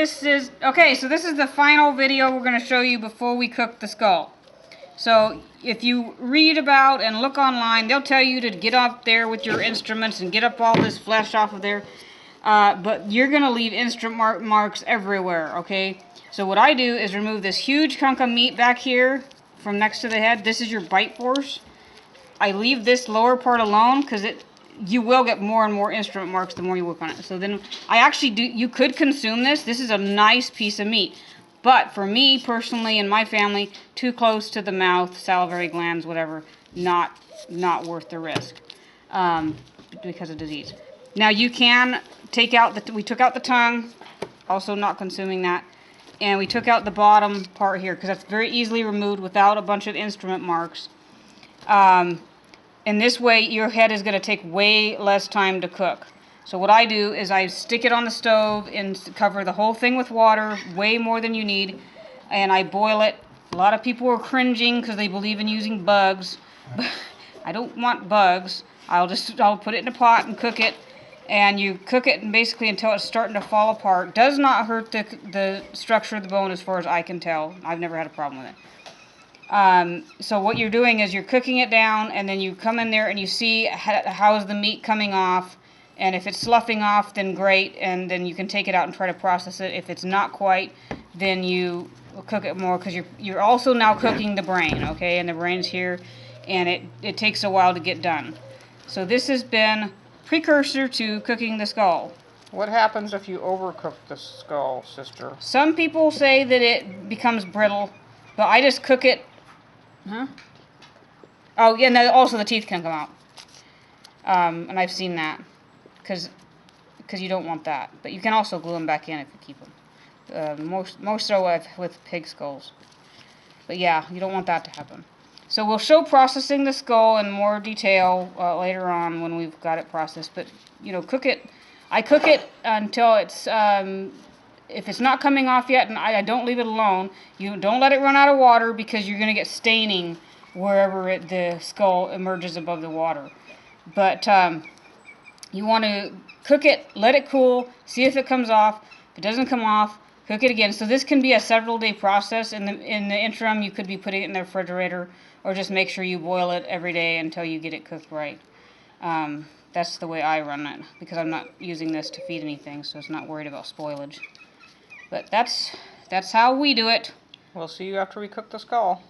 Okay, so this is the final video we're going to show you before we cook the skull. So if you read about and look online, they'll tell you to get up there with your instruments and get up all this flesh off of there. But you're going to leave instrument marks everywhere, okay? So what I do is remove this huge chunk of meat back here from next to the head. This is your bite force. I leave this lower part alone because you will get more and more instrument marks the more you work on it. So then you could consume this. This is a nice piece of meat. But for me personally and my family, too close to the mouth, salivary glands, whatever, not worth the risk because of disease. Now you can take out we took out the tongue, also not consuming that. And we took out the bottom part here because that's very easily removed without a bunch of instrument marks. And this way your head is going to take way less time to cook. So what I do is I stick it on the stove and cover the whole thing with water, way more than you need, and I boil it. A lot of people are cringing because they believe in using bugs. I don't want bugs. I'll put it in a pot and cook it, and you cook it basically until it's starting to fall apart. Does not hurt the structure of the bone as far as I can tell. I've never had a problem with it. So what you're doing is you're cooking it down, and then you come in there and you see how is the meat coming off, and if it's sloughing off, then great, and then you can take it out and try to process it. If it's not quite, then you cook it more because you're also now cooking the brain, okay, and the brain's here, and it takes a while to get done. So this has been precursor to cooking the skull. What happens if you overcook the skull, sister? Some people say that it becomes brittle, but I just cook it. Huh? Oh, yeah, and also the teeth can come out. And I've seen that. Because you don't want that. But you can also glue them back in if you keep them. Most so with pig skulls. But yeah, you don't want that to happen. So we'll show processing the skull in more detail later on when we've got it processed. But, you know, cook it. I cook it until it's... if it's not coming off yet, and I don't leave it alone, you don't let it run out of water because you're going to get staining wherever the skull emerges above the water. But you want to cook it, let it cool, see if it comes off. If it doesn't come off, cook it again. So this can be a several-day process. In the interim, you could be putting it in the refrigerator or just make sure you boil it every day until you get it cooked right. That's the way I run it because I'm not using this to feed anything, so it's not worried about spoilage. But that's how we do it. We'll see you after we cook the skull.